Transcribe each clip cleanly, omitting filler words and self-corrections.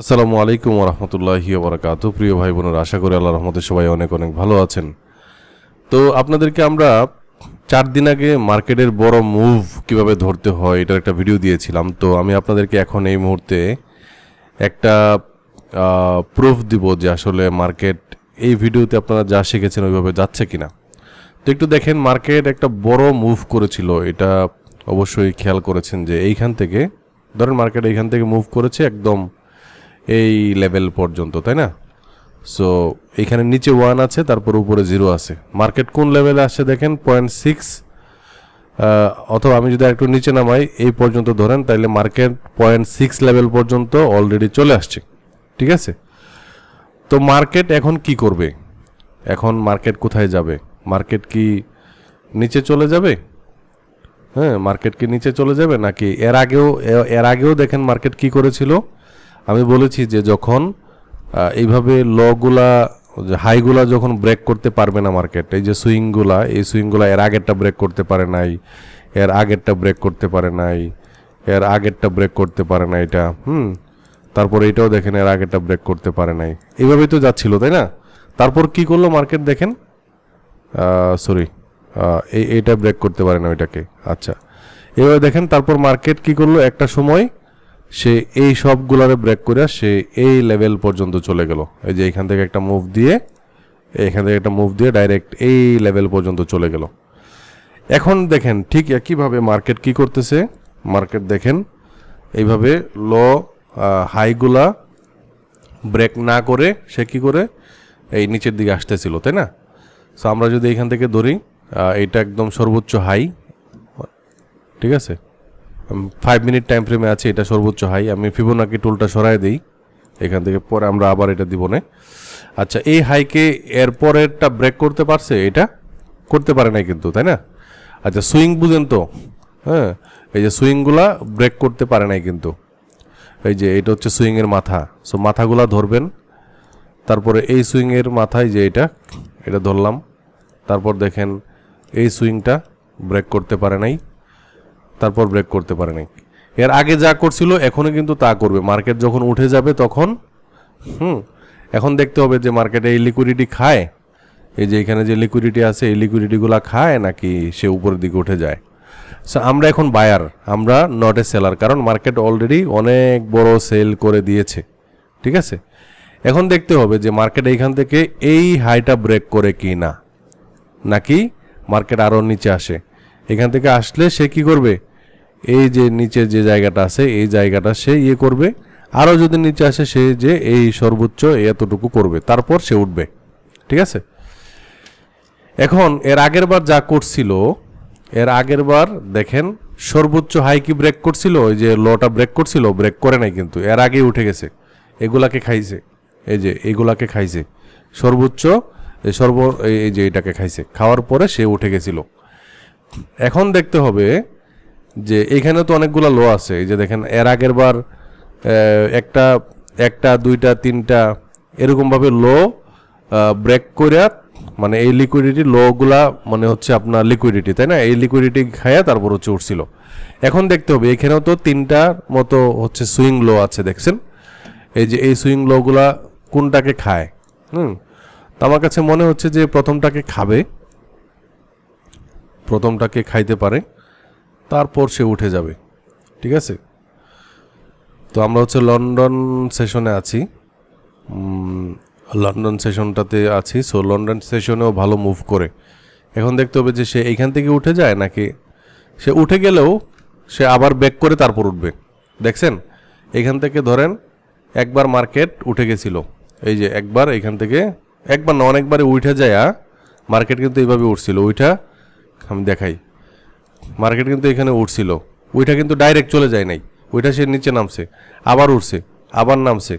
আসসালামু আলাইকুম রহমতুল্লাহি ওবরাকাতু। প্রিয় ভাই বোনেরা, আশা করি আল্লাহর রহমতে সবাই অনেক অনেক ভালো আছেন। তো আপনাদেরকে আমরা 4 দিন আগে মার্কেটের বড় মুভ কিভাবে ধরতে হয় এটার একটা ভিডিও দিয়েছিলাম। তো আমি আপনাদেরকে এখন এই মুহূর্তে একটা প্রুফ দিব যে আসলে মার্কেট এই ভিডিওতে আপনারা যা শিখেছেন ওইভাবে যাচ্ছে কিনা। তো একটু দেখেন, মার্কেট একটা বড় মুভ করেছিল, এটা অবশ্যই খেয়াল করেছেন যে এইখান থেকে ধরেন মার্কেট এইখান থেকে মুভ করেছে একদম এই লেভেল পর্যন্ত, তাই না? সো এখানে নিচে 1 আছে, তারপর উপরে 0 আছে। মার্কেট কোন লেভেলে আসছে দেখেন, 0.6, অথবা আমি যদি একটু নিচে নামাই এই পর্যন্ত ধরেন, তাহলে মার্কেট 0.6 লেভেল পর্যন্ত অলরেডি চলে আসছে। ঠিক আছে, তো মার্কেট এখন কি করবে? এখন মার্কেট কোথায় যাবে? মার্কেট কি নিচে চলে যাবে? হ্যাঁ, মার্কেট কি নিচে চলে যাবে নাকি এর আগেও দেখেন মার্কেট কি করেছিল। আমি বলেছি যে যখন এইভাবে লগুলা হাইগুলা যখন ব্রেক করতে পারবে না মার্কেট, এই যে সুইংগুলা এর আগেরটা ব্রেক করতে পারে নাই, এর আগেরটা ব্রেক করতে পারে নাই, এর আগেরটা ব্রেক করতে পারে না এটা, তারপর এটাও দেখেন এর আগেরটা ব্রেক করতে পারে নাই, এইভাবেই তো যাচ্ছিল, তাই না? তারপর কি করলো মার্কেট দেখেন, এইটা ব্রেক করতে পারে না ওইটাকে। আচ্ছা, এভাবে দেখেন তারপর মার্কেট কি করলো, একটা সময় সে এই সবগুলারে ব্রেক করে সে এই লেভেল পর্যন্ত চলে গেল। এই যে এখান থেকে একটা মুভ দিয়ে ডাইরেক্ট এই লেভেল পর্যন্ত চলে গেল। এখন দেখেন ঠিক একইভাবে মার্কেট কি করতেছে। মার্কেট দেখেন এইভাবে হাইগুলা ব্রেক না করে সে কি করে এই নিচের দিকে আসতেছিল, তাই না? সো আমরা যদি এখান থেকে ধরি, এইটা একদম সর্বোচ্চ হাই, ঠিক আছে, 5 মিনিট টাইম ফ্রেমে আছে, এটা সর্বোচ্চ হাই। আমি ফিবোনাকি টুলটা সরাই দিই এখান থেকে, পরে আমরা আবার এটা দিব না। আচ্ছা, এই হাইকে এরপরেরটা ব্রেক করতে পারছে? এটা করতে পারে নাই কিন্তু, তাই না? আচ্ছা, সুইং বুঝেন তো? হ্যাঁ, এই যে সুইংগুলা ব্রেক করতে পারে নাই কিন্তু। এই যে এটা হচ্ছে সুইংয়ের মাথা, সো মাথাগুলা ধরবেন। তারপরে এই সুইংয়ের মাথায় যে এটা ধরলাম, তারপর দেখেন এই সুইংটা ব্রেক করতে পারে নাই, তারপর ব্রেক করতে পারে নাই। এর আগে যা করছিল এখনও কিন্তু তা করবে। মার্কেট যখন উঠে যাবে তখন এখন দেখতে হবে যে মার্কেটে এই লিকুইডিটি খায়, এই যে এখানে যে লিকুইডিটি আছে এই লিকুইডিটিগুলো খায় নাকি সে উপরের দিকে উঠে যায়। সো আমরা এখন বায়ার, আমরা নট এ সেলার, কারণ মার্কেট অলরেডি অনেক বড় সেল করে দিয়েছে। ঠিক আছে, এখন দেখতে হবে যে মার্কেট এইখান থেকে এই হাইটা ব্রেক করে কি না, নাকি মার্কেট আরও নিচে আসে। এখান থেকে আসলে সে কি করবে, এই যে নিচের যে জায়গাটা আছে এই জায়গাটা সে করবে, আরও যদি নিচে আসে সে যে এই সর্বোচ্চ এতটুকু করবে, তারপর সে উঠবে। ঠিক আছে, এখন এর আগের বার যা করছিল, এর আগের বার দেখেন সর্বোচ্চ হাই কি ব্রেক করছিল, ওই যে লটা ব্রেক করছিল, ব্রেক করে নাই কিন্তু, এর আগেই উঠে গেছে। এগুলাকে খাইছে, এই যে এইগুলাকে খাইছে সর্বোচ্চ, এই যে এটাকে খাইছে, খাওয়ার পরে সে উঠে গেছিল। এখন দেখতে হবে যে এইখানে তো অনেকগুলো লো আছে, এই যে দেখেন এর আগের বার একটা দুইটা তিনটা এরকমভাবে লো ব্রেক করে, মানে এই লিকুইডিটি লোগুলা মানে হচ্ছে আপনার লিকুইডিটি, তাই না? এই লিকুইডিটি খায়া তারপর হচ্ছে উঠছিল। এখন দেখতে হবে এখানেও তো 3টার মতো হচ্ছে সুইং লো আছে, দেখছেন? এই যে এই সুইং লোগুলা কোনটাকে খায়? তো আমার কাছে মনে হচ্ছে যে প্রথমটাকে খাবে, প্রথমটাকে খাইতে পারে, তারপর সে উঠে যাবে। ঠিক আছে, তো আমরা হচ্ছে লন্ডন সেশনে আছি, লন্ডন সেশনটাতে আছি। সো লন্ডন সেশনেও ভালো মুভ করে। এখন দেখতে হবে যে সে এইখান থেকে উঠে যায় নাকি সে উঠে গেলেও সে আবার ব্যাক করে তারপর উঠবে। দেখছেন, এখান থেকে ধরেন একবার মার্কেট উঠে গেছিল, এই যে একবার এখান থেকে, একবার না অনেকবারে উঠে যায় মার্কেট, কিন্তু এইভাবে উঠছিল। ওইটা আমি দেখাই, মার্কেট কিন্তু এখানে উঠছিল, ওইটা কিন্তু ডাইরেক্ট চলে যায় নাই, ওইটা সে নিচে নামছে, আবার উঠছে, আবার নামছে।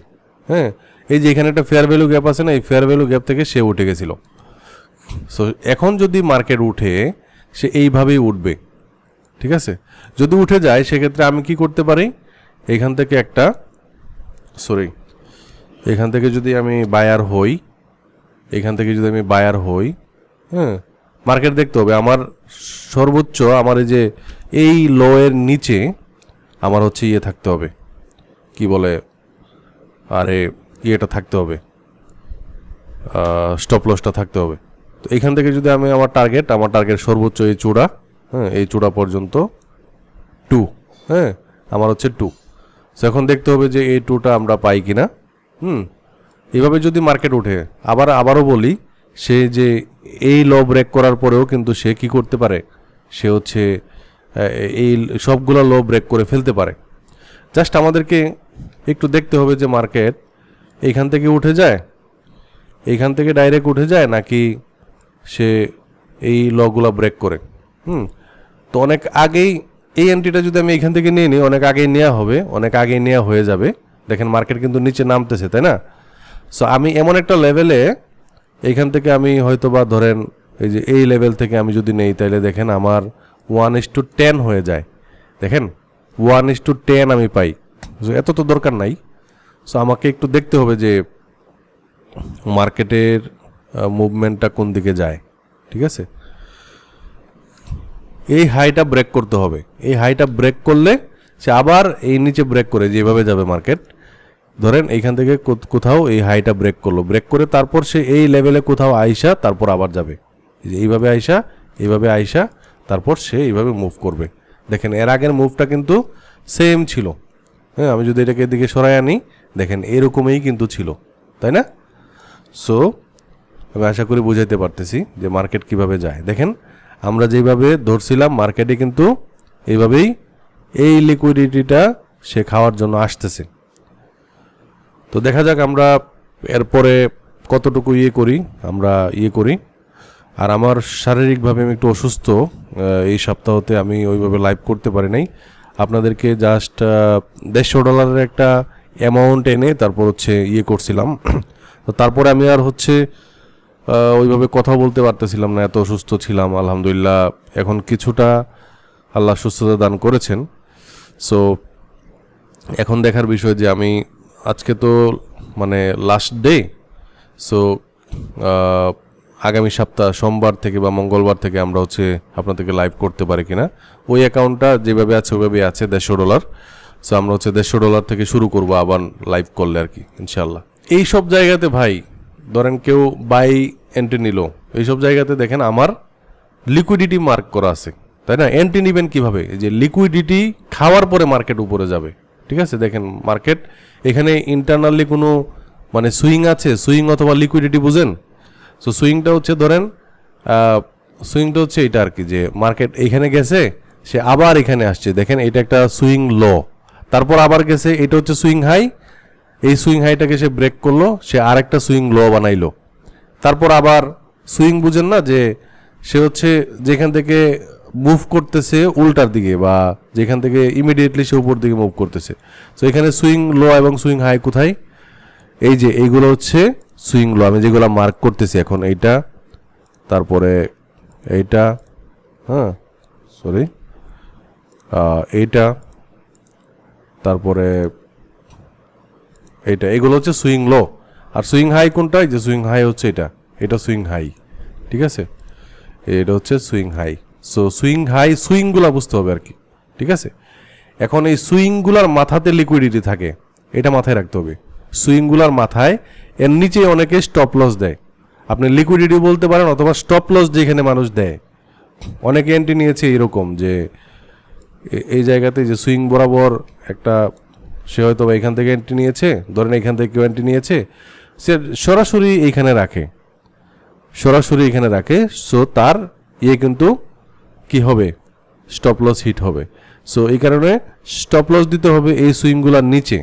হ্যাঁ, এই যে এখানে একটা ফেয়ার ভ্যালু গ্যাপ আছে না, এই ফেয়ার ভ্যালু গ্যাপ থেকে সে উঠে গেছিল। সো এখন যদি মার্কেট উঠে সে এইভাবেই উঠবে। ঠিক আছে, যদি উঠে যায় সেক্ষেত্রে আমি কি করতে পারি, এখান থেকে এখান থেকে যদি আমি বায়ার হই, হ্যাঁ, মার্কেট দেখতে হবে আমার সর্বোচ্চ, আমার এই যে এই লো এর নিচে আমার হচ্ছে থাকতে হবে, কি বলে, আরে ইয়েটা থাকতে হবে, স্টপ লসটা থাকতে হবে। তো এখান থেকে যদি আমি আমার টার্গেট সর্বোচ্চ এই চূড়া, হ্যাঁ এই চূড়া পর্যন্ত 2, হ্যাঁ আমার হচ্ছে 2। সো এখন দেখতে হবে যে এই 2টা আমরা পাই কিনা। এইভাবে যদি মার্কেট ওঠে, আবারও বলি, সে যে এই ল ব্রেক করার পরেও কিন্তু সে কি করতে পারে, সে হচ্ছে এই সবগুলো ল ব্রেক করে ফেলতে পারে। জাস্ট আমাদেরকে একটু দেখতে হবে যে মার্কেট এইখান থেকে উঠে যায়, এইখান থেকে ডাইরেক্ট উঠে যায়, নাকি সে এই লগুলো ব্রেক করে। তো অনেক আগেই এই এন্ট্রিটা যদি আমি এখান থেকে নিয়ে নিই, অনেক আগেই নেওয়া হবে, অনেক আগেই নেওয়া হয়ে যাবে। দেখেন মার্কেট কিন্তু নিচে নামতেছে, তাই না? সো আমি এমন একটা লেভেলে এইখান থেকে আমি হয়তো বা ধরেন এই যে এই লেভেল থেকে আমি যদি নেই, তাহলে দেখেন আমার 1:10 হয়ে যায়। দেখেন 1:10 আমি পাই। এত তো দরকার নাই। সো আমাকে একটু দেখতে হবে যে মার্কেটের মুভমেন্টটা কোন দিকে যায়, ঠিক আছে? এই হাইটা ব্রেক করতে হবে। এই হাইটা ব্রেক করলে সে আবার এই নিচে ব্রেক করে যেভাবে যাবে মার্কেট, ধরেন এইখান থেকে কোথাও এই হাইটা ব্রেক করলো, ব্রেক করে তারপর সে এই লেভেলে কোথাও আইসা তারপর আবার যাবে, এইভাবে আইসা তারপর সে এইভাবে মুভ করবে। দেখেন এর আগের মুভটা কিন্তু সেম ছিল। হ্যাঁ, আমি যদি এটাকে এদিকে সরাই আনি, দেখেন এরকমই কিন্তু ছিল, তাই না? সো আমি আশা করি বুঝাইতে পারতেছি যে মার্কেট কিভাবে যায়। দেখেন আমরা যেভাবে ধরছিলাম, মার্কেটে কিন্তু এইভাবেই এই লিকুইডিটিটা সে খাওয়ার জন্য আসতেছে। তো দেখা যাক আমরা এরপরে কতটুকু আমরা করি। আর আমার শারীরিকভাবে আমি একটু অসুস্থ, এই সপ্তাহতে আমি ওইভাবে লাইভ করতে পারি নাই। আপনাদেরকে জাস্ট $150 একটা অ্যামাউন্ট এনে তারপর হচ্ছে করছিলাম। তো তারপরে আমি আর হচ্ছে ওইভাবে কথা বলতে পারতেছিলাম না, এত অসুস্থ ছিলাম। আলহামদুলিল্লাহ এখন কিছুটা আল্লাহ সুস্থতা দান করেছেন। সো এখন দেখার বিষয় যে আমি আজকে তো মানে লাস্ট ডে। সো আগামী সপ্তাহ সোমবার থেকে বা মঙ্গলবার থেকে আমরা হচ্ছে আপনাদেরকে লাইভ করতে পারি কিনা। ওই অ্যাকাউন্টটা যেভাবে আছে ওইভাবেই আছে, $150। সো আমরা হচ্ছে $150 থেকে শুরু করবো আবার লাইভ করলে আর কি, ইনশাল্লাহ। এই সব জায়গাতে ভাই ধরেন কেউ বাই এন্ট্রি নিল, এইসব জায়গাতে দেখেন আমার লিকুইডিটি মার্ক করা আছে, তাই না? এন্ট্রি নেবেন কীভাবে? যে লিকুইডিটি খাওয়ার পরে মার্কেট উপরে যাবে, ঠিক আছে? দেখেন মার্কেট এখানে ইন্টারনালি কোনো মানে সুইং আছে, সুইং অথবা লিকুইডিটি বুঝেন? সো সুইংটা হচ্ছে ধরেন সুইংটা হচ্ছে এটা আর কি, যে মার্কেট এইখানে গেছে, সে আবার এখানে আসছে। দেখেন এটা একটা সুইং লো, তারপর আবার গেছে, এটা হচ্ছে সুইং হাই। এই সুইং হাইটাকে সে ব্রেক করলো, সে আরেকটা সুইং লো বানাইলো। তারপর আবার সুইং বুঝেন না, যে সে হচ্ছে যেখান থেকে মুভ করতেছে উল্টার দিকে, বা যেখান থেকে ইমিডিয়েটলি সে উপর দিকে মুভ করতেছে। তো এখানে সুইং লো এবং সুইং হাই কোথায়? এই যে এইগুলো হচ্ছে সুইং লো, আমি যেগুলো মার্ক করতেছি এখন, এইটা, তারপরে এইটা, হ্যাঁ সরি এইটা, তারপরে এইটা, এগুলো হচ্ছে সুইং লো। আর সুইং হাই কোনটা? এই যে সুইং হাই হচ্ছে এটা সুইং হাই, ঠিক আছে? এটা হচ্ছে swing high. So swing high, সুইংগুলা বুঝতে হবে আর কি, ঠিক আছে? এখন এই সুইংগুলার মাথাতে লিকুইডিটি থাকে, এটা মাথায় রাখতে হবে। সুইংগুলার মাথায় এর নিচে অনেকে স্টপ লস দেয়। আপনি লিকুইডিটি বলতে পারেন, অথবা স্টপ লস যেখানে মানুষ দেয়। অনেকে এন্ট্রি নিয়েছে এরকম যে এই জায়গাতে যে সুইং বরাবর একটা, সে হয়তো এখান থেকে এন্ট্রি নিয়েছে, ধরেন এখান থেকে কেউ এন্ট্রি নিয়েছে, সে সরাসরি এইখানে রাখে, সো তার কিন্তু কি হবে? স্টপ লস হিট হবে। সো এই কারণে স্টপ লস দিতে হবে এই সুইংগুলার নিচে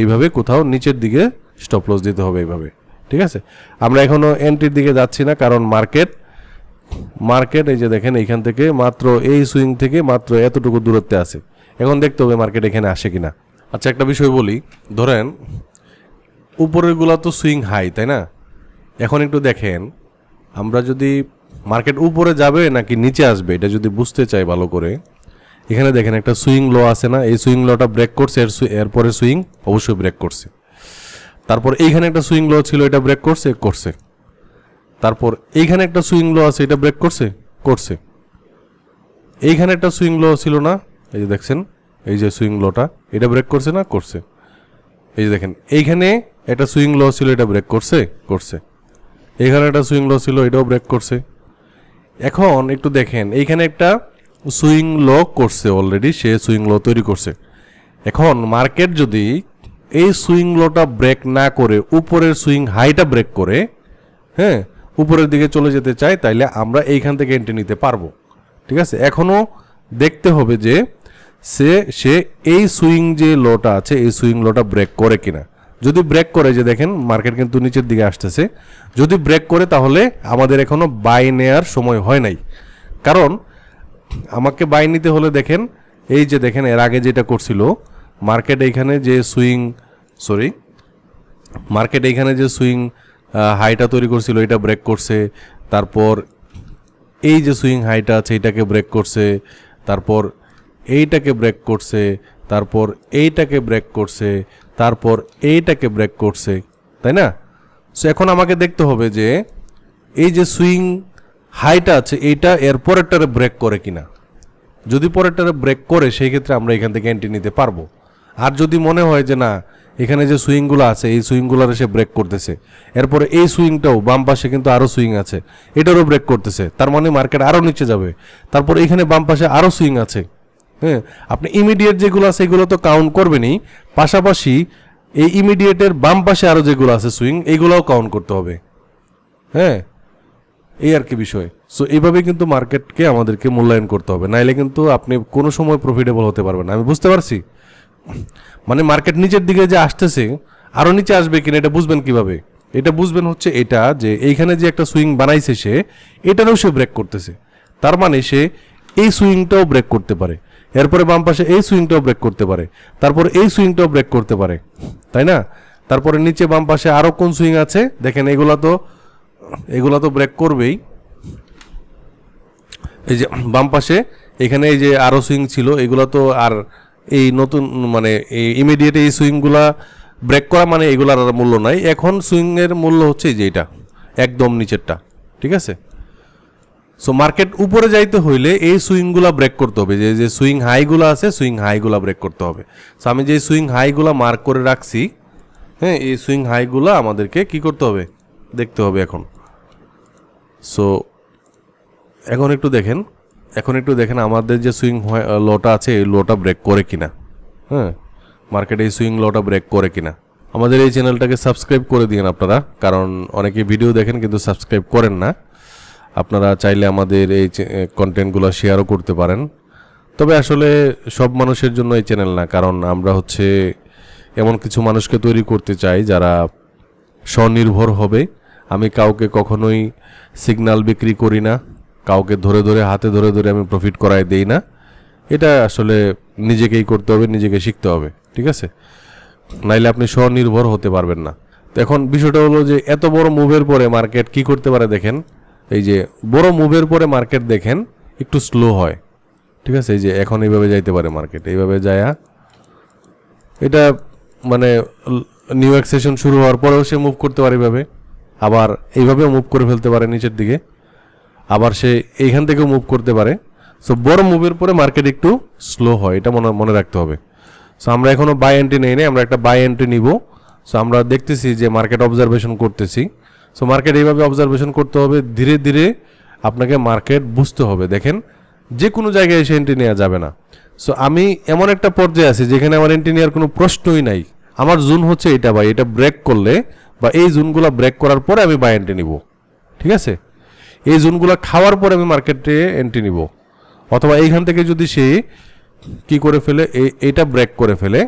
এইভাবে কোথাও নিচের দিকে স্টপ লস দিতে হবে এইভাবে, ঠিক আছে? আমরা এখনো এন্ট্রির দিকে যাচ্ছি না, কারণ মার্কেট এই যে দেখেন এইখান থেকে মাত্র এই সুইং থেকে মাত্র এতটুকু দূরত্বে আছে। এখন দেখতে হবে মার্কেট এখানে আসে কিনা। আচ্ছা একটা বিষয় বলি, ধরেন উপরের গুলা তো সুইং হাই, তাই না? এখন একটু দেখেন, আমরা যদি মার্কেট উপরে যাবে নাকি নিচে আসবে এটা যদি বুঝতে চাই ভালো করে, এখানে দেখেন একটা সুইং লো আছে না? এই সুইং লোটা ব্রেক করছে, এরপরে সুইং অবশ্যই ব্রেক করছে। তারপর এইখানে একটা সুইং লো ছিল, এটা ব্রেক করছে। তারপর এইখানে একটা সুইং লো আছে, এটা ব্রেক করছে। এইখানে একটা সুইং লো ছিল না? এই যে দেখছেন, এই যে সুইং লোটা, এটা ব্রেক করছে না? করছে। এই যে দেখেন এইখানে একটা সুইং লো ছিল, এটা ব্রেক করছে করছে, এখানে একটা সুইং লো ছিল, এটাও ব্রেক করছে। এখন একটু দেখেন এইখানে একটা সুইং লো করছে, অলরেডি সে সুইং লো তৈরি করছে। এখন মার্কেট যদি এই সুইং লোটা ব্রেক না করে উপরের সুইং হাইটা ব্রেক করে, হ্যাঁ, উপরের দিকে চলে যেতে চায়, তাইলে আমরা এইখান থেকে এন্ট্রি নিতে পারবো। ঠিক আছে, এখনও দেখতে হবে যে সে এই সুইং যে লোটা আছে এই সুইং লোটা ব্রেক করে কিনা। যদি ব্রেক করে, যে দেখেন মার্কেট কিন্তু নিচের দিকে আসতেছে, যদি ব্রেক করে তাহলে আমাদের এখনো বাই নেয়ার সময় হয় নাই। কারণ আমাকে বাই নিতে হলে দেখেন এই যে দেখেন এর আগে যেটা করছিল মার্কেট, এইখানে যে সুইং মার্কেট এইখানে যে সুইং হাইটা তৈরি করছিল এটা ব্রেক করছে, তারপর এই যে সুইং হাইটা আছে এটাকে ব্রেক করছে, তারপর এইটাকে ব্রেক করছে, তারপর এইটাকে ব্রেক করছে, তারপর এইটাকে ব্রেক করছে, তাই না? সো এখন আমাকে দেখতে হবে যে এই যে সুইং হাইটা আছে এইটা এর পরেরটারে ব্রেক করে কিনা। যদি পরেরটারে ব্রেক করে সেই ক্ষেত্রে আমরা এখান থেকে এন্ট্রি নিতে পারবো। আর যদি মনে হয় যে না এখানে যে সুইংগুলো আছে এই সুইংগুলোর সে ব্রেক করতেছে, এরপরে এই সুইংটাও বাম পাশে কিন্তু আরও সুইং আছে এটারও ব্রেক করতেছে, তার মানে মার্কেট আরও নিচে যাবে। তারপর এখানে বাম পাশে আরও সুইং আছে, হ্যাঁ, আপনি ইমিডিয়েট যেগুলো আছে এগুলো তো কাউন্ট করবেনই, পাশাপাশি এই ইমিডিয়েটের বাম পাশে আরও যেগুলো আছে সুইং এইগুলোও কাউন্ট করতে হবে, হ্যাঁ, এই আর কি বিষয়। সো এইভাবে কিন্তু মার্কেটকে আমাদেরকে মূল্যায়ন করতে হবে, নাইলে কিন্তু আপনি কোনো সময় প্রফিটেবল হতে পারবেন না। আমি বুঝতে পারছি, মানে মার্কেট নিচের দিকে যে আসতেছে আরও নিচে আসবে কিনা এটা বুঝবেন কিভাবে? এটা বুঝবেন হচ্ছে এটা যে এইখানে যে একটা সুইং বানাইছে সে এটারও সে ব্রেক করতেছে, তার মানে সে এই সুইংটাও ব্রেক করতে পারে, এরপরে বাম পাশে এই সুইংটাও ব্রেক করতে পারে, তারপর এই সুইংটাও ব্রেক করতে পারে, তাই না? তারপরে নিচে বাম পাশে আরও কোন সুইং আছে দেখেন, এগুলা তো ব্রেক করবেই। এই যে বাম পাশে এখানে এই যে আরও সুইং ছিল এগুলো তো আর এই নতুন মানে এই ইমিডিয়েট এই সুইংগুলা ব্রেক করা মানে এগুলার আর মূল্য নাই। এখন সুইংয়ের মূল্য হচ্ছে এই যে এটা একদম নিচেরটা, ঠিক আছে? সো মার্কেট উপরে যাইতে হইলে এই সুইংগুলা ব্রেক করতে হবে, যে সুইং হাইগুলো আছে সুইং হাইগুলা ব্রেক করতে হবে। সো আমি যে সুইং হাইগুলা মার্ক করে রাখছি, হ্যাঁ, এই সুইং হাইগুলা আমাদেরকে কি করতে হবে দেখতে হবে এখন। সো এখন একটু দেখেন আমাদের যে সুইং লোটা আছে এই লোটা ব্রেক করে কিনা, হ্যাঁ, মার্কেট এই সুইং লোটা ব্রেক করে কিনা। আমাদের এই চ্যানেলটাকে সাবস্ক্রাইব করে দিন আপনারা, কারণ অনেকে ভিডিও দেখেন কিন্তু সাবস্ক্রাইব করেন না। আপনারা চাইলে আমাদের এই কন্টেন্টগুলো শেয়ারও করতে পারেন, তবে আসলে সব মানুষের জন্য এই চ্যানেল না, কারণ আমরা হচ্ছে এমন কিছু মানুষকে তৈরি করতে চাই যারা স্বনির্ভর হবে। আমি কাউকে কখনোই সিগন্যাল বিক্রি করি না, কাউকে হাতে ধরে আমি প্রফিট করায় দেই না। এটা আসলে নিজেকেই করতে হবে, নিজেকে শিখতে হবে, ঠিক আছে? নাইলে আপনি স্বনির্ভর হতে পারবেন না। তো এখন বিষয়টা হলো যে এত বড় মুভের পরে মার্কেট কি করতে পারে দেখেন, এই যে বড় মুভের পরে মার্কেট দেখেন একটু স্লো হয়, ঠিক আছে? এই যে এখন এইভাবে যাইতে পারে মার্কেট, এইভাবে যায়া এটা মানে নিউ এক্সেশন শুরু হওয়ার পরেও সে মুভ করতে পারে এইভাবে, আবার এইভাবেও মুভ করে ফেলতে পারে নিচের দিকে, আবার সে এইখান থেকেও মুভ করতে পারে। সো বড় মুভের পরে মার্কেট একটু স্লো হয়, এটা মনে রাখতে হবে। সো আমরা এখনও বাই এন্ট্রি নেই, আমরা একটা বাই এন্ট্রি নিব। সো আমরা দেখতেছি যে মার্কেট অবজারভেশন করতেছি। সো মার্কেট এইভাবে অবজারভেশন করতে হবে, ধীরে ধীরে আপনাকে মার্কেট বুঝতে হবে। দেখেন যে কোনো জায়গায় এসে এন্ট্রি নেওয়া যাবে না। সো আমি এমন একটা পর্যায়ে আছি যেখানে আমার এন্ট্রি নেওয়ার কোনো প্রশ্নই নাই। আমার জোন হচ্ছে এটা, ভাই এটা ব্রেক করলে বা এই জোনগুলো ব্রেক করার পরে আমি বাই এন্ট্রি নিব, ঠিক আছে? এই জোনগুলো খাওয়ার পরে আমি মার্কেটে এন্ট্রি নিব, অথবা এইখান থেকে যদি সে কি করে ফেলে এইটা ব্রেক করে ফেলে,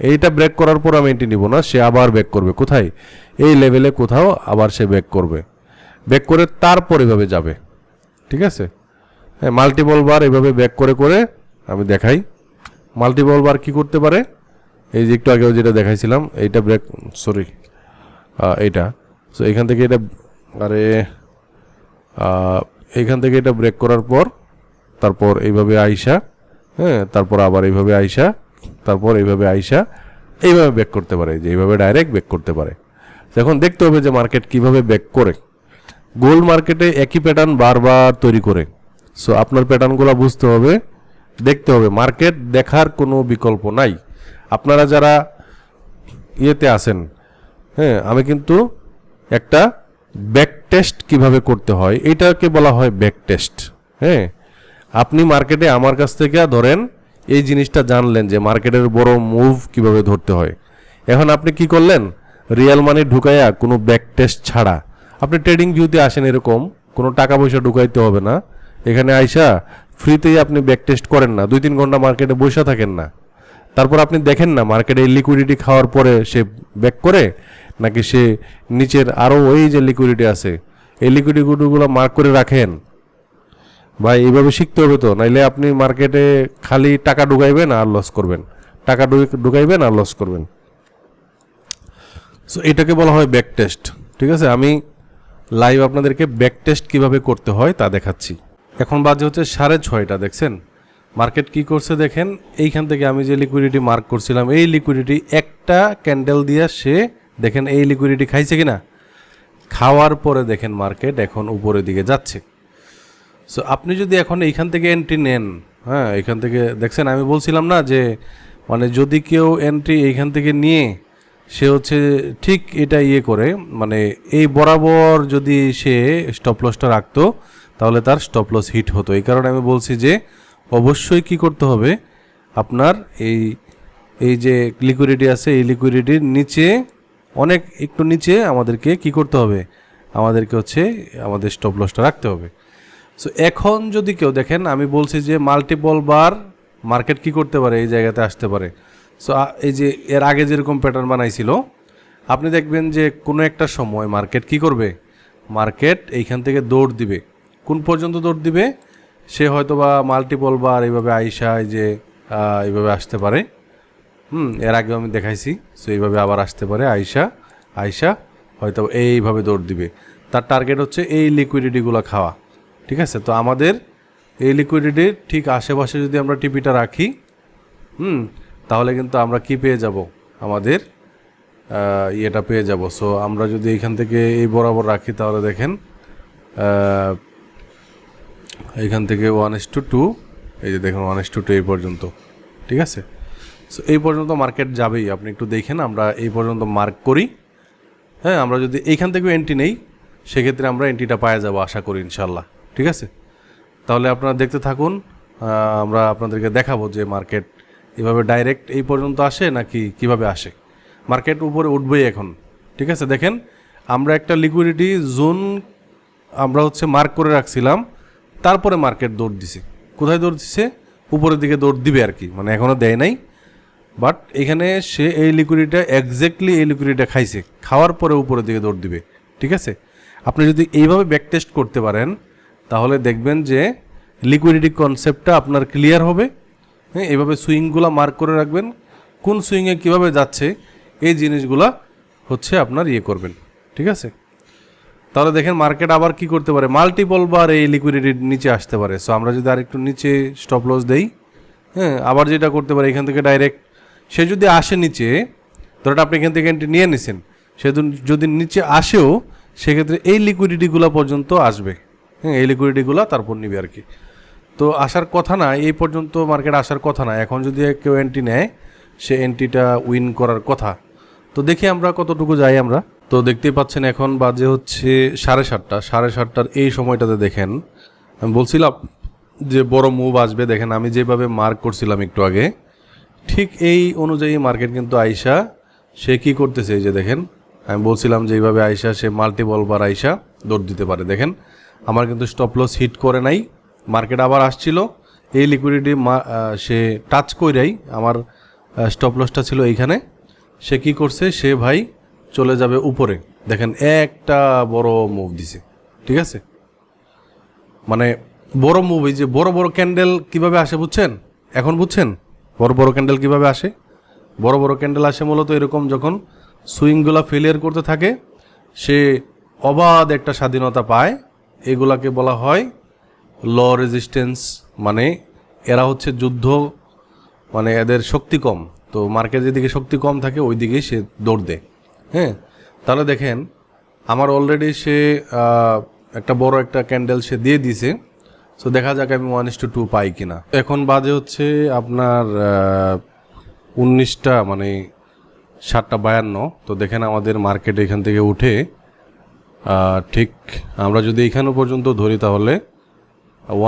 এইটা ব্রেক করার পর আমি এন্ট্রি নিব না, সে আবার ব্রেক করবে কোথায়, এই লেভেলে কোথাও আবার সে ব্রেক করবে, ব্রেক করে তারপর এভাবে যাবে, ঠিক আছে? হ্যাঁ, মাল্টিপল বার এভাবে ব্রেক করে করে আমি দেখাই। মাল্টিপল বার কি করতে পারে, এই যে একটু আগেও যেটা দেখাইছিলাম এইটা ব্রেক, এইটা। সো এখান থেকে এটা এইখান থেকে এটা ব্রেক করার পর তারপর এইভাবে আইসা, হ্যাঁ, তারপর আবার এইভাবে আইসা, তারপর এইভাবে আইসা এইভাবে ব্রেক করতে পারে, যে এইভাবে ডাইরেক্ট ব্রেক করতে পারে। এখন দেখতে হবে যে মার্কেট কিভাবে ব্রেক করে। গোল্ড মার্কেটে একই প্যাটার্ন বারবার তৈরি করে। সো আপনার প্যাটার্নগুলো বুঝতে হবে, দেখতে হবে, মার্কেট দেখার কোনো বিকল্প নাই। আপনারা যারা ইয়েতে আসেন, হ্যাঁ, আমি কিন্তু একটা ব্যাক টেস্ট কিভাবে করতে হয় এটাকে বলা হয় ব্যাক টেস্ট। হ্যাঁ, আপনি মার্কেটে আমার কাছ থেকে ধরেন এই জিনিসটা জানলেন যে মার্কেটের বড় মুভ কিভাবে ধরতে হয়। এখন আপনি কি করলেন, রিয়াল মানি ঢুকাইয়া কোনো ব্যাক টেস্ট ছাড়া আপনি ট্রেডিং ভিউতে আসেন, এরকম কোনো টাকা পয়সা ঢুকাইতে হবে না। এখানে আইসা ফ্রিতেই আপনি ব্যাক টেস্ট করেন না, 2-3 ঘন্টা মার্কেটে বসে থাকেন না, তারপর আপনি দেখেন না মার্কেটে লিকুইডিটি খাওয়ার পরে সে ব্যাক করে নাকি সে নিচের আরও ওই যে লিকুইডিটি আছে এই লিকুইডিটিগুলো মার্ক করে রাখেন। ভাই এইভাবে শিখতে হবে তো, নাইলে আপনি মার্কেটে খালি টাকা ঢুকাইবেন আর লস করবেন, টাকা ঢুকাইবেন আর লস করবেন। সো এটাকে বলা হয় ব্যাক টেস্ট। ঠিক আছে, আমি লাইভ আপনাদেরকে ব্যাক টেস্ট কীভাবে করতে হয় তা দেখাচ্ছি। এখন বাজে হচ্ছে 6:30, দেখছেন মার্কেট কি করছে দেখেন। এইখান থেকে আমি যে লিকুইডিটি মার্ক করছিলাম এই লিকুইডিটি একটা ক্যান্ডেল দিয়ে সে দেখেন এই লিকুইডিটি খাইছে কিনা, খাওয়ার পরে দেখেন মার্কেট এখন উপরের দিকে যাচ্ছে। সো আপনি যদি এখন এইখান থেকে এন্ট্রি নেন, হ্যাঁ, এইখান থেকে দেখছেন আমি বলছিলাম না যে মানে যদি কেউ এন্ট্রি এইখান থেকে নিয়ে সে হচ্ছে ঠিক এটা ইয়ে করে মানে এই বরাবর যদি সে স্টপ লসটা রাখতো তাহলে তার স্টপ লস হিট হতো। এই কারণে আমি বলছি যে অবশ্যই কি করতে হবে, আপনার এই যে লিকুইডিটি আছে এই লিকুইডিটির নিচে অনেক একটু নিচে আমাদেরকে কি করতে হবে, আমাদেরকে হচ্ছে আমাদের স্টপ লসটা রাখতে হবে। সো এখন যদি কেউ দেখেন আমি বলছি যে মাল্টিপল বার মার্কেট কি করতে পারে এই জায়গাতে আসতে পারে। সো এই যে এর আগে যেরকম প্যাটার্ন বানাইছিল আপনি দেখবেন যে কোনো একটা সময় মার্কেট কি করবে, মার্কেট এইখান থেকে দৌড় দিবে। কোন পর্যন্ত দৌড় দিবে, সে হয়তো বা মাল্টিপল বার এইভাবে আইসা এই যে এইভাবে আসতে পারে, এর আগেও আমি দেখাইছি। সো এইভাবে আবার আসতে পারে, আইসা হয়তো এইভাবে দৌড় দিবে। তার টার্গেট হচ্ছে এই লিকুইডিটিগুলো খাওয়া। ঠিক আছে, তো আমাদের এই লিকুইডিটির ঠিক আশেপাশে যদি আমরা টিপিটা রাখি তাহলে কিন্তু আমরা কি পেয়ে যাব, আমাদের ইয়েটা পেয়ে যাব। সো আমরা যদি এইখান থেকে এই বরাবর রাখি তাহলে দেখেন এইখান থেকে 1:2, এই যে দেখুন 1:2 এই পর্যন্ত। ঠিক আছে, সো এই পর্যন্ত মার্কেট যাবেই, আপনি একটু দেখেন আমরা এই পর্যন্ত মার্ক করি। হ্যাঁ, আমরা যদি এইখান থেকে এন্ট্রি নেই সেক্ষেত্রে আমরা এন্ট্রিটা পাওয়া যাবো আশা করি ইনশাল্লাহ। ঠিক আছে, তাহলে আপনারা দেখতে থাকুন, আমরা আপনাদেরকে দেখাবো যে মার্কেট এভাবে ডাইরেক্ট এই পর্যন্ত আসে নাকি কিভাবে আসে। মার্কেট উপরে উঠবেই এখন। ঠিক আছে, দেখেন আমরা একটা লিকুইডিটি জোন আমরা হচ্ছে মার্ক করে রাখছিলাম, তারপরে মার্কেট দৌড় দিছে। কোথায় দৌড় দিছে, উপরের দিকে দৌড় দিবে আর কি, মানে এখনও দেয় নাই, বাট এখানে সে এই লিকুইডিটিটা এক্স্যাক্টলি এই লিকুইডিটিটা খাইছে, খাওয়ার পরে উপরের দিকে দৌড় দিবে। ঠিক আছে, আপনি যদি এইভাবে ব্যাক টেস্ট করতে পারেন তাহলে দেখবেন যে লিকুইডিটি কনসেপ্টটা আপনার ক্লিয়ার হবে। হ্যাঁ, এইভাবে সুইংগুলো মার্ক করে রাখবেন, কোন সুইংয়ে কীভাবে যাচ্ছে এই জিনিসগুলা হচ্ছে আপনার ইয়ে করবেন। ঠিক আছে, তাহলে দেখেন মার্কেট আবার কি করতে পারে, মাল্টিপল বার এই লিকুইডিটির নিচে আসতে পারে। সো আমরা যদি আরেকটু নিচে স্টপ লস দেই, হ্যাঁ, আবার যেটা করতে পারে এখান থেকে ডাইরেক্ট সে যদি আসে নিচে, ধরেন আপনি এখান থেকে এন্ট্রি নিয়ে নিছেন, সে যদি নিচে আসেও সেক্ষেত্রে এই লিকুইডিটিগুলো পর্যন্ত আসবে। হ্যাঁ, এই লিকুইডিটিগুলো তারপর নিবে আর কি। তো আসার কথা না, এই পর্যন্ত মার্কেট আসার কথা না। এখন যদি কেউ এন্ট্রি নেয় সে এন্ট্রিটা উইন করার কথা। তো দেখি আমরা কতটুকু যাই আমরা। তো দেখতেই পাচ্ছেন এখন বাজে হচ্ছে 7:30। 7:30টার এই সময়টাতে দেখেন আমি বলছিলাম যে বড় মুভ আসবে। দেখেন আমি যেভাবে মার্ক করছিলাম একটু আগে ঠিক এই অনুযায়ী মার্কেট কিন্তু আইসা সে কি করতেছে, এই যে দেখেন আমি বলছিলাম যে এইভাবে আইসা সে মাল্টিপল বার আইসা দৌড় দিতে পারে। দেখেন আমার কিন্তু স্টপ লস হিট করে নাই, মার্কেট আবার আসছিল এই লিকুইডিটি সে টাচ কইরাই আমার স্টপ লসটা ছিল এইখানে। সে কি করছে, সে ভাই চলে যাবে উপরে। দেখেন একটা বড় মুভ দিছে। ঠিক আছে, মানে বড় মুভ, এই যে বড় বড় ক্যান্ডেল কিভাবে আসে বুঝছেন, এখন বুঝছেন বড় বড় ক্যান্ডেল কিভাবে আসে। বড় বড় ক্যান্ডেল আসে মূলত এরকম যখন সুইংগুলা ফেলিয়ার করতে থাকে, সে অবাধ একটা স্বাধীনতা পায়, এগুলাকে বলা হয় ল রেজিস্ট্যান্স। মানে এরা হচ্ছে যুদ্ধ, মানে এদের শক্তি কম, তো মার্কেট যেদিকে শক্তি কম থাকে ওই দিকেই সে দৌড় দেয়। হ্যাঁ, তাহলে দেখেন আমার অলরেডি সে একটা বড় একটা ক্যান্ডেল সে দিয়ে দিছে। সো দেখা যাক আমি 1:2 পাই কিনা। এখন বাজে হচ্ছে আপনার 19টা মানে 7:52। তো দেখেন আমাদের মার্কেট এখান থেকে উঠে ঠিক আমরা যদি এখানে পর্যন্ত ধরি তাহলে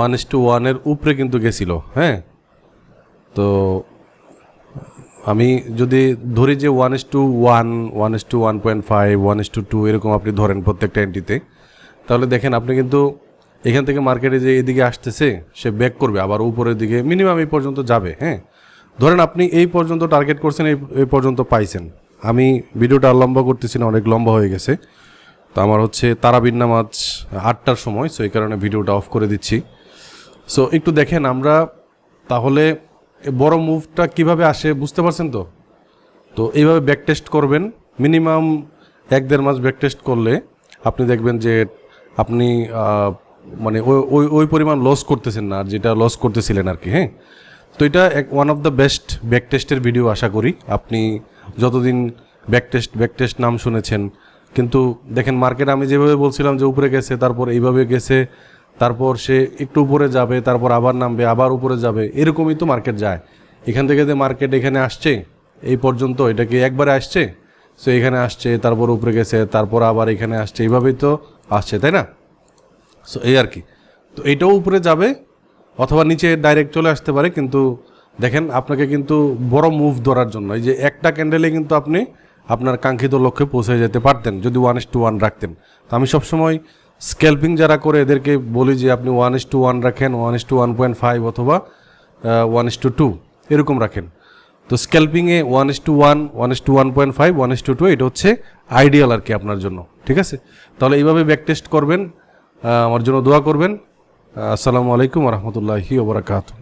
1:1 উপরে কিন্তু গেছিল। হ্যাঁ, তো আমি যদি ধরি যে 1:1, 1:1.5, 1:2 এরকম আপনি ধরেন প্রত্যেকটা এন্ট্রিতে, তাহলে দেখেন আপনি কিন্তু এখান থেকে মার্কেটে যে এদিকে আসতেছে সে ব্যাক করবে আবার উপরের দিকে, মিনিমাম এই পর্যন্ত যাবে। হ্যাঁ, ধরেন আপনি এই পর্যন্ত টার্গেট করছেন, এই পর্যন্ত পাইছেন। আমি ভিডিওটা আর লম্বা করতেছি না, অনেক লম্বা হয়ে গেছে। তো আমার হচ্ছে তারাবির নামাজ 8টার সময়, সো এই কারণে ভিডিওটা অফ করে দিচ্ছি। সো একটু দেখেন আমরা তাহলে বড় মুভটা কিভাবে আসে বুঝতে পারছেন তো? তো এইভাবে ব্যাক টেস্ট করবেন, মিনিমাম 1-1.5 মাস ব্যাক টেস্ট করলে আপনি দেখবেন যে আপনি মানে ওই পরিমাণ লস করতেছেন না, আর যেটা লস করতেছিলেন আর কি। হ্যাঁ, তো এটা one of the best back টেস্টের ভিডিও। আশা করি আপনি যতদিন ব্যাক টেস্ট নাম শুনেছেন, কিন্তু দেখেন মার্কেট আমি যেভাবে বলছিলাম যে উপরে গেছে, তারপর এইভাবে গেছে, তারপর সে একটু উপরে যাবে, তারপর আবার নামবে, আবার উপরে যাবে, এরকমই তো মার্কেট যায়। এখান থেকে যে মার্কেট এখানে আসছে এই পর্যন্ত, এটা কি একবারে আসছে? সো এখানে আসছে, তারপর উপরে গেছে, তারপর আবার এখানে আসছে, এইভাবেই তো আসছে, তাই না? সো এই আর কি। তো এইটাও উপরে যাবে অথবা নিচে ডাইরেক্ট চলে আসতে পারে, কিন্তু দেখেন আপনাকে কিন্তু বড় মুভ ধরার জন্য এই যে একটা ক্যান্ডেলে কিন্তু আপনি আপনার কাঙ্ক্ষিত লক্ষ্যে পৌঁছে যেতে পারতেন যদি 1:1 রাখতেন। তো আমি সবসময় স্ক্যাল্পিং যারা করে এদেরকে বলি যে আপনি 1:1 রাখেন, 1:1.5 অথবা 1:2 এরকম রাখেন। তো স্ক্যাল্পিংয়ে 1:1, 1:1.5, 1:2 এটা হচ্ছে আইডিয়াল আর কি আপনার জন্য। ঠিক আছে, তাহলে এইভাবে ব্যাক টেস্ট করবেন, আমার জন্য দোয়া করবেন। আসসালামু আলাইকুম ওয়া রাহমাতুল্লাহি ওয়া বারাকাতুহু।